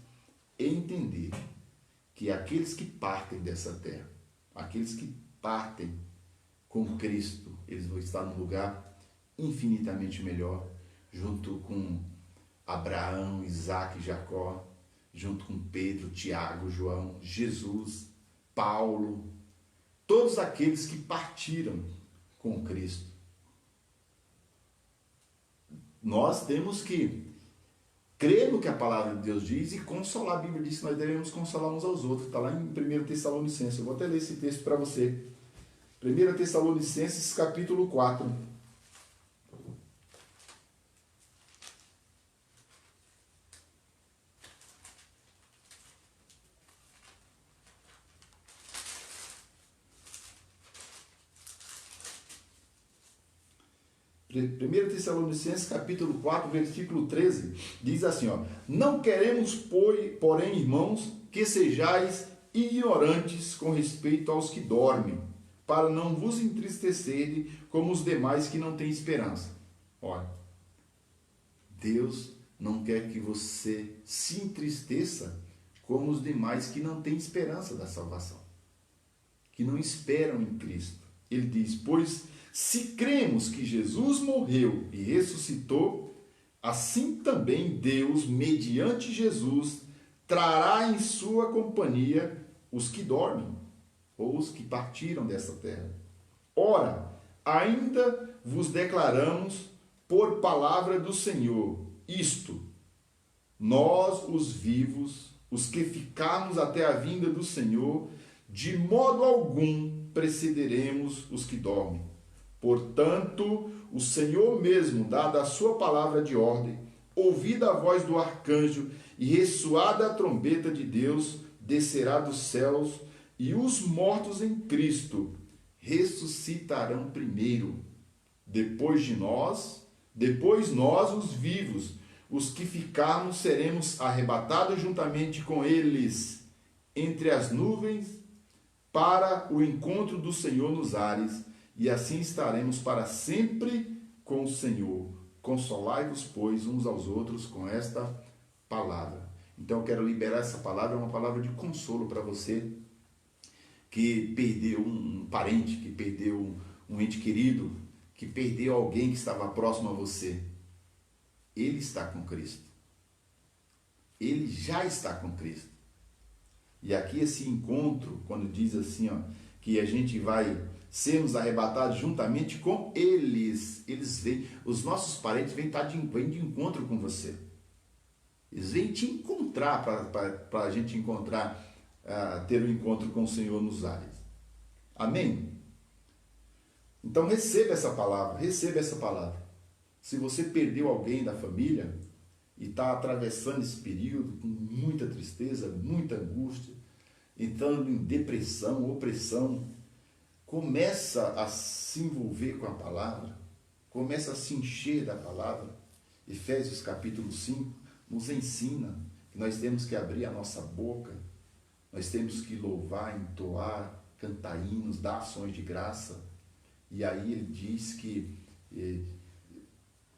entender que aqueles que partem dessa terra, aqueles que partem com Cristo, eles vão estar num lugar infinitamente melhor, junto com Abraão, Isaac e Jacó, junto com Pedro, Tiago, João, Jesus, Paulo, todos aqueles que partiram com Cristo. Nós temos que crer no que a palavra de Deus diz e consolar. A Bíblia diz que nós devemos consolar uns aos outros. Está lá em 1 Tessalonicenses. Eu vou até ler esse texto para você. 1 Tessalonicenses, capítulo 4. 1 Tessalonicenses capítulo 4, versículo 13, diz assim, não queremos, porém, irmãos, que sejais ignorantes com respeito aos que dormem, para não vos entristecerem como os demais que não têm esperança. Olha, Deus não quer que você se entristeça como os demais que não têm esperança da salvação, que não esperam em Cristo. Ele diz, pois se cremos que Jesus morreu e ressuscitou, assim também Deus, mediante Jesus, trará em sua companhia os que dormem, ou os que partiram dessa terra. Ora, ainda vos declaramos por palavra do Senhor, isto, nós os vivos, os que ficarmos até a vinda do Senhor, de modo algum precederemos os que dormem. Portanto, o Senhor mesmo, dada a sua palavra de ordem, ouvida a voz do arcanjo e ressoada a trombeta de Deus, descerá dos céus, e os mortos em Cristo ressuscitarão primeiro. Depois nós, os vivos, os que ficarmos, seremos arrebatados juntamente com eles entre as nuvens para o encontro do Senhor nos ares, e assim estaremos para sempre com o Senhor. Consolai-vos, pois, uns aos outros com esta palavra. Então eu quero liberar essa palavra, uma palavra de consolo para você que perdeu um parente, que perdeu um ente querido, que perdeu alguém que estava próximo a você. Ele está com Cristo. Ele já está com Cristo. E aqui esse encontro, quando diz assim, que a gente vai sermos arrebatados juntamente com eles. Eles vêm, os nossos parentes vêm de encontro com você. Eles vêm te encontrar para a gente encontrar, ter um encontro com o Senhor nos ares. Amém? Então receba essa palavra, receba essa palavra. Se você perdeu alguém da família e está atravessando esse período com muita tristeza, muita angústia, entrando em depressão, opressão, começa a se envolver com a palavra, começa a se encher da palavra. Efésios capítulo 5 nos ensina que nós temos que abrir a nossa boca, nós temos que louvar, entoar, cantar hinos, dar ações de graça. E aí ele diz que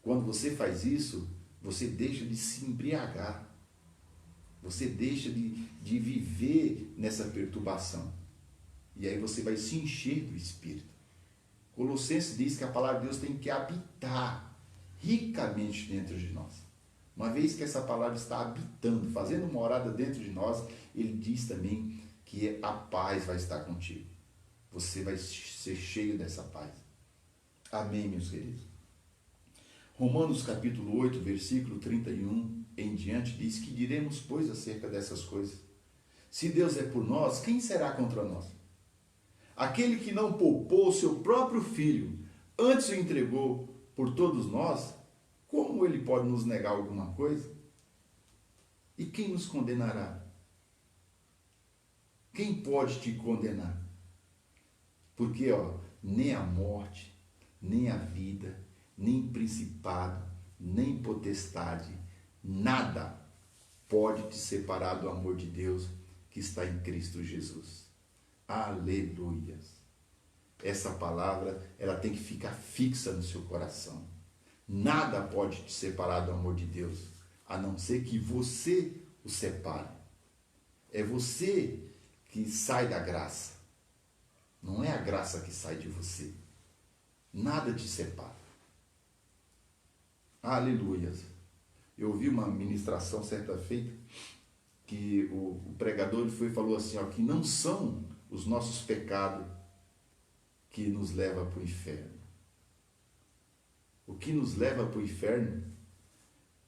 quando você faz isso, você deixa de se embriagar, você deixa de viver nessa perturbação. E aí você vai se encher do Espírito. Colossenses diz que a palavra de Deus tem que habitar ricamente dentro de nós. Uma vez que essa palavra está habitando, fazendo morada dentro de nós, ele diz também que a paz vai estar contigo. Você vai ser cheio dessa paz. Amém, meus queridos. Romanos capítulo 8, versículo 31 em diante, diz que diremos, pois, acerca dessas coisas. Se Deus é por nós, quem será contra nós? Aquele que não poupou o seu próprio filho, antes o entregou por todos nós, como ele pode nos negar alguma coisa? E quem nos condenará? Quem pode te condenar? Porque, nem a morte, nem a vida, nem principado, nem potestade, nada pode te separar do amor de Deus que está em Cristo Jesus. Aleluias! Essa palavra, ela tem que ficar fixa no seu coração. Nada pode te separar do amor de Deus, a não ser que você o separe. É você que sai da graça. Não é a graça que sai de você. Nada te separa. Aleluias! Eu ouvi uma ministração certa feita que o pregador falou assim, que não são os nossos pecados que nos leva para o inferno. O que nos leva para o inferno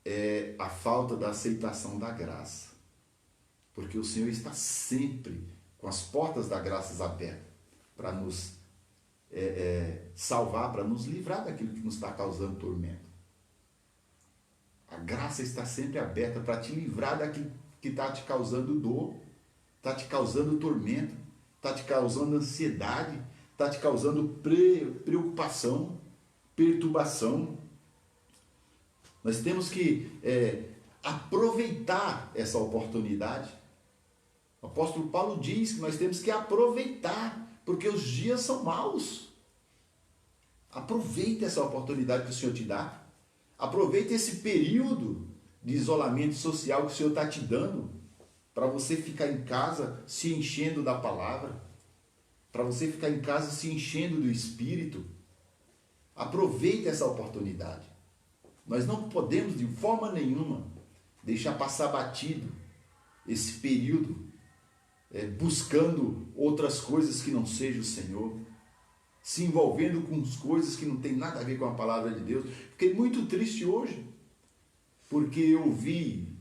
é a falta da aceitação da graça. Porque o Senhor está sempre com as portas da graça abertas para nos salvar, para nos livrar daquilo que nos está causando tormento. A graça está sempre aberta para te livrar daquilo que está te causando dor, está te causando tormento, está te causando ansiedade, está te causando preocupação, perturbação. Nós temos que aproveitar essa oportunidade. O apóstolo Paulo diz que nós temos que aproveitar, porque os dias são maus. Aproveite essa oportunidade que o Senhor te dá. Aproveite esse período de isolamento social que o Senhor está te dando, para você ficar em casa se enchendo da palavra, para você ficar em casa se enchendo do Espírito. Aproveite essa oportunidade. Nós não podemos de forma nenhuma deixar passar batido esse período buscando outras coisas que não seja o Senhor, se envolvendo com coisas que não tem nada a ver com a palavra de Deus. Fiquei muito triste hoje, porque eu ouvi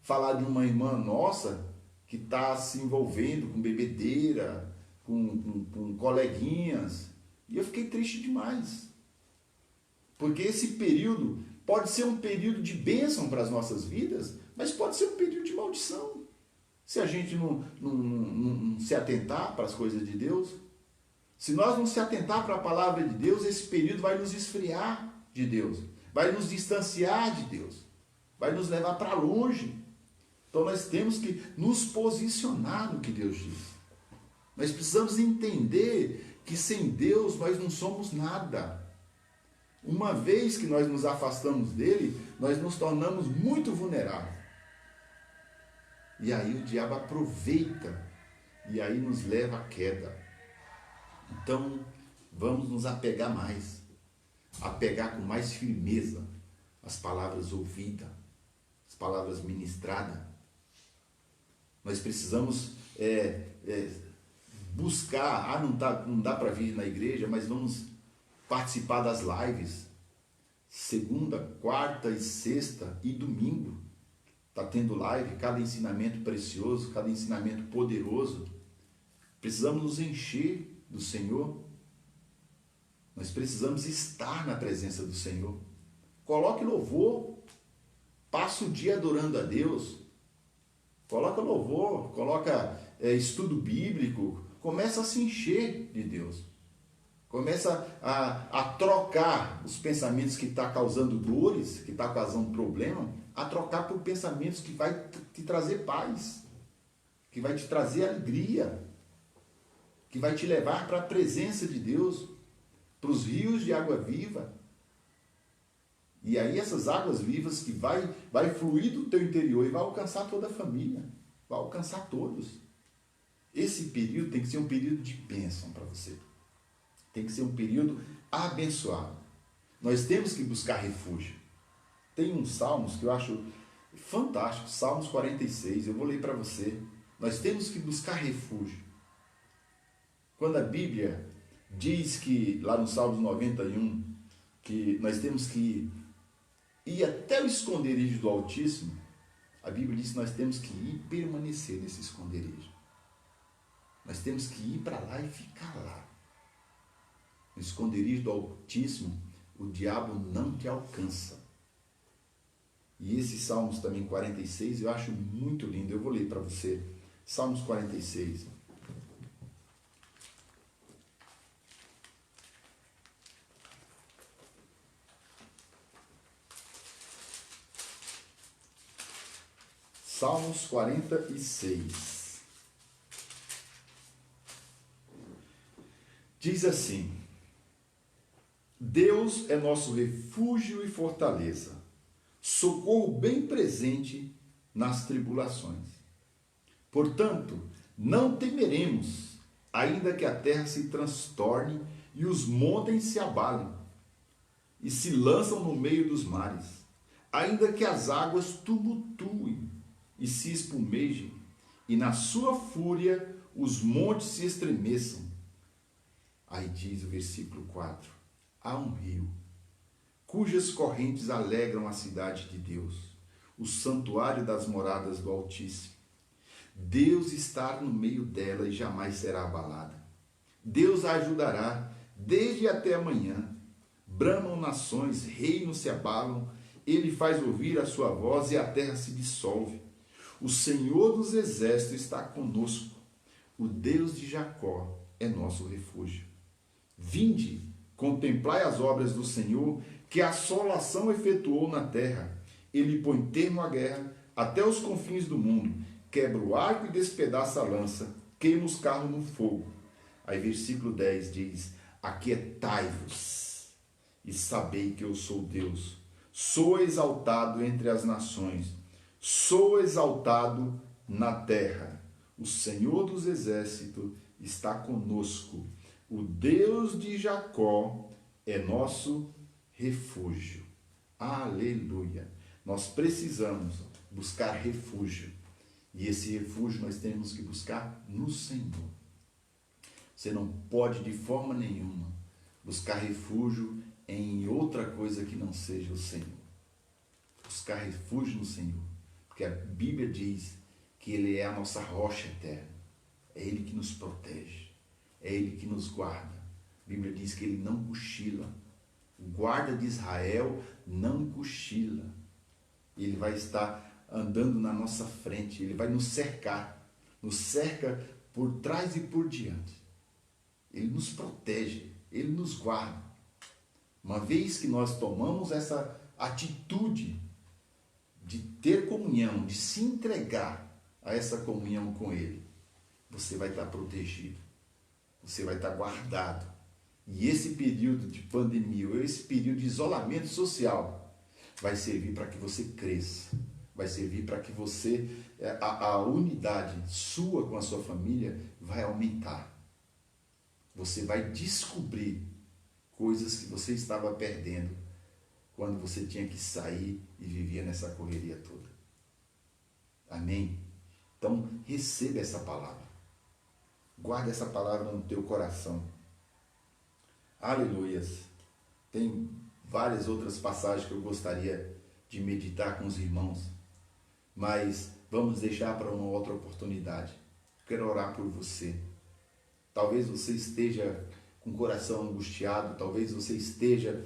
falar de uma irmã nossa que está se envolvendo com bebedeira, com coleguinhas, e eu fiquei triste demais, porque esse período pode ser um período de bênção para as nossas vidas, mas pode ser um período de maldição, se a gente não se atentar para as coisas de Deus. Se nós não se atentar para a palavra de Deus, esse período vai nos esfriar de Deus, vai nos distanciar de Deus, vai nos levar para longe. Então nós temos que nos posicionar no que Deus diz. Nós precisamos entender que sem Deus nós não somos nada. Uma vez que nós nos afastamos dele, nós nos tornamos muito vulneráveis. E aí o diabo aproveita e aí nos leva à queda. Então, vamos nos apegar mais, apegar com mais firmeza as palavras ouvidas, as palavras ministradas. Nós precisamos buscar, não dá para vir na igreja, mas vamos participar das lives, segunda, quarta e sexta e domingo. Está tendo live, cada ensinamento precioso, cada ensinamento poderoso. Precisamos nos encher do Senhor. Nós precisamos estar na presença do Senhor. Coloque louvor, passa o dia adorando a Deus, coloca louvor, coloca estudo bíblico, começa a se encher de Deus. Começa a trocar os pensamentos que estão causando dores, que estão causando problema, a trocar por pensamentos que vai te trazer paz, que vai te trazer alegria, que vai te levar para a presença de Deus, para os rios de água viva. E aí essas águas vivas que vai fluir do teu interior e vai alcançar toda a família, vai alcançar todos. Esse período tem que ser um período de bênção para você. Tem que ser um período abençoado. Nós temos que buscar refúgio. Tem uns salmos que eu acho fantástico, Salmos 46, eu vou ler para você. Nós temos que buscar refúgio. Quando a Bíblia diz que, lá no Salmos 91, que nós temos que ir até o esconderijo do Altíssimo, a Bíblia diz que nós temos que ir e permanecer nesse esconderijo. Nós temos que ir para lá e ficar lá. No esconderijo do Altíssimo, o diabo não te alcança. E esse Salmos também 46, eu acho muito lindo. Eu vou ler para você. Salmos 46. Salmos 46. Diz assim: Deus é nosso refúgio e fortaleza, socorro bem presente nas tribulações. Portanto, não temeremos, ainda que a terra se transtorne e os montes se abalem, e se lançam no meio dos mares, ainda que as águas tumultuem e se espumejem, e na sua fúria os montes se estremeçam. Aí diz o versículo 4, há um rio, cujas correntes alegram a cidade de Deus, o santuário das moradas do Altíssimo. Deus está no meio dela e jamais será abalada. Deus a ajudará desde até amanhã. Bramam nações, reinos se abalam, ele faz ouvir a sua voz e a terra se dissolve. O Senhor dos exércitos está conosco, o Deus de Jacó é nosso refúgio. Vinde, contemplai as obras do Senhor, que a assolação efetuou na terra. Ele põe termo à guerra até os confins do mundo, quebra o arco e despedaça a lança, queima os carros no fogo. Aí versículo 10 diz, aquietai-vos e sabei que eu sou Deus. Sou exaltado entre as nações, sou exaltado na terra. O Senhor dos exércitos está conosco. O Deus de Jacó é nosso refúgio. Aleluia! Nós precisamos buscar refúgio. E esse refúgio nós temos que buscar no Senhor. Você não pode de forma nenhuma buscar refúgio em outra coisa que não seja o Senhor. Buscar refúgio no Senhor. Porque a Bíblia diz que Ele é a nossa rocha eterna. É Ele que nos protege. É Ele que nos guarda. A Bíblia diz que Ele não cochila. O guarda de Israel não cochila. Ele vai estar andando na nossa frente. Ele vai nos cercar. Nos cerca por trás e por diante. Ele nos protege. Ele nos guarda. Uma vez que nós tomamos essa atitude de ter comunhão, de se entregar a essa comunhão com Ele, você vai estar protegido. Você vai estar guardado. E esse período de pandemia, esse período de isolamento social, vai servir para que você cresça. Vai servir para que você, a unidade sua com a sua família vai aumentar. Você vai descobrir coisas que você estava perdendo quando você tinha que sair e vivia nessa correria toda. Amém? Então, receba essa palavra. Guarda essa palavra no teu coração. Aleluias. Tem várias outras passagens que eu gostaria de meditar com os irmãos, mas vamos deixar para uma outra oportunidade. Quero orar por você. Talvez você esteja com o coração angustiado, talvez você esteja,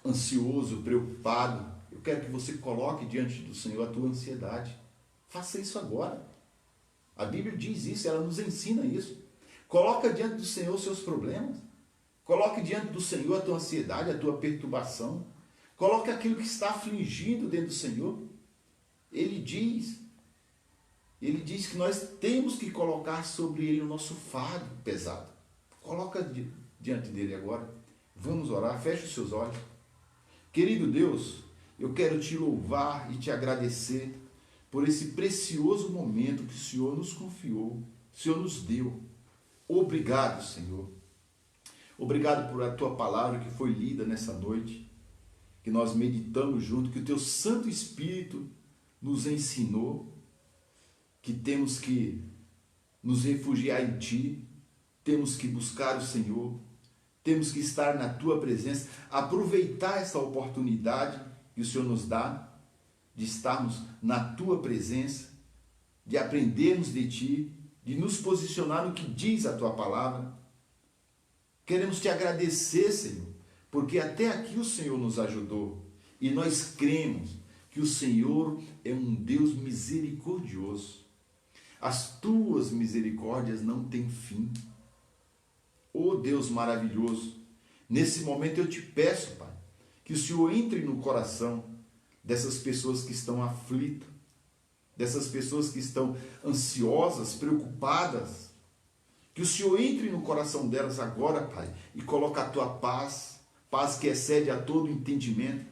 ansioso, preocupado. Eu quero que você coloque diante do Senhor a tua ansiedade. Faça isso agora. A Bíblia diz isso, ela nos ensina isso. Coloca diante do Senhor os seus problemas. Coloque diante do Senhor a tua ansiedade, a tua perturbação. Coloque aquilo que está afligindo dentro do Senhor. Ele diz que nós temos que colocar sobre Ele o nosso fardo pesado. Coloca diante dele agora. Vamos orar, feche os seus olhos. Querido Deus, eu quero te louvar e te agradecer por esse precioso momento que o Senhor nos confiou, o Senhor nos deu. Obrigado, Senhor. Obrigado por a tua palavra que foi lida nessa noite, que nós meditamos junto, que o teu Santo Espírito nos ensinou que temos que nos refugiar em ti, temos que buscar o Senhor, temos que estar na tua presença, aproveitar essa oportunidade que o Senhor nos dá de estarmos na tua presença, de aprendermos de ti, de nos posicionar no que diz a tua palavra. Queremos te agradecer, Senhor, porque até aqui o Senhor nos ajudou e nós cremos que o Senhor é um Deus misericordioso. As tuas misericórdias não têm fim. Oh Deus maravilhoso, nesse momento eu te peço, Pai, que o Senhor entre no coração dessas pessoas que estão aflitas, dessas pessoas que estão ansiosas, preocupadas, que o Senhor entre no coração delas agora, Pai, e coloque a tua paz, paz que excede a todo entendimento,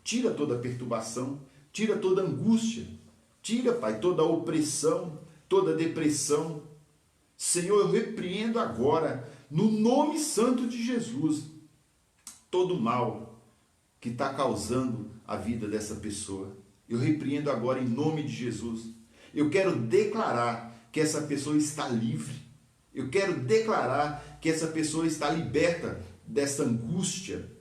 tira toda a perturbação, tira toda a angústia, tira, Pai, toda a opressão, toda a depressão. Senhor, eu repreendo agora, no nome santo de Jesus, todo mal que está causando a vida dessa pessoa. Eu repreendo agora em nome de Jesus. Eu quero declarar que essa pessoa está livre. Eu quero declarar que essa pessoa está liberta dessa angústia.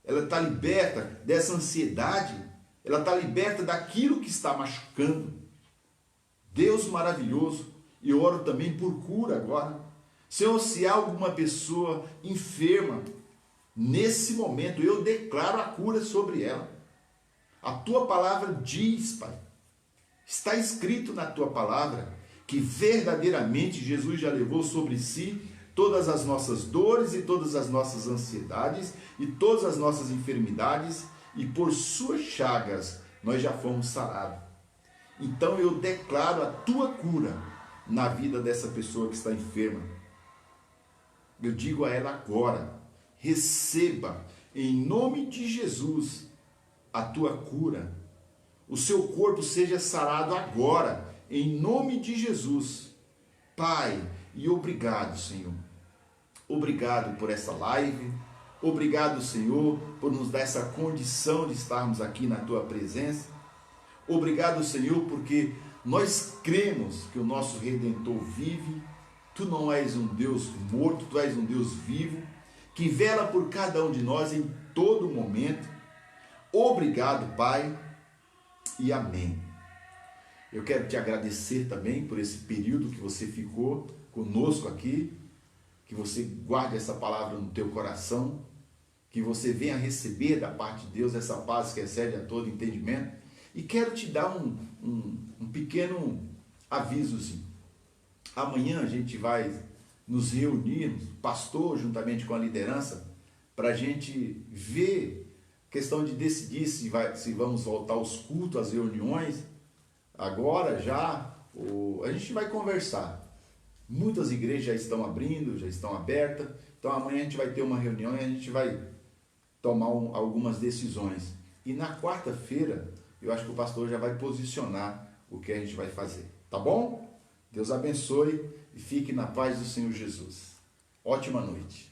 Ela está liberta dessa ansiedade. Ela está liberta daquilo que está machucando. Deus maravilhoso, e eu oro também por cura agora. Senhor, se há alguma pessoa enferma, nesse momento eu declaro a cura sobre ela. A tua palavra diz, Pai, está escrito na tua palavra, que verdadeiramente Jesus já levou sobre si todas as nossas dores e todas as nossas ansiedades e todas as nossas enfermidades, e por suas chagas nós já fomos sarados. Então eu declaro a tua cura na vida dessa pessoa que está enferma. Eu digo a ela agora, receba em nome de Jesus a tua cura. O seu corpo seja sarado agora, em nome de Jesus. Pai, e obrigado, Senhor. Obrigado por essa live. Obrigado, Senhor, por nos dar essa condição de estarmos aqui na tua presença. Obrigado, Senhor, porque nós cremos que o nosso Redentor vive. Tu não és um Deus morto, tu és um Deus vivo, que vela por cada um de nós em todo momento. Obrigado, Pai, e amém. Eu quero te agradecer também por esse período que você ficou conosco aqui, que você guarde essa palavra no teu coração, que você venha receber da parte de Deus essa paz que excede a todo entendimento. E quero te dar um pequeno avisozinho. Amanhã a gente vai nos reunir, pastor, juntamente com a liderança, para a gente ver, questão de decidir se vamos voltar aos cultos, às reuniões. Agora já, a gente vai conversar. Muitas igrejas já estão abrindo, já estão abertas. Então amanhã a gente vai ter uma reunião e a gente vai tomar algumas decisões. E na quarta-feira, eu acho que o pastor já vai posicionar o que a gente vai fazer. Tá bom? Deus abençoe e fique na paz do Senhor Jesus. Ótima noite.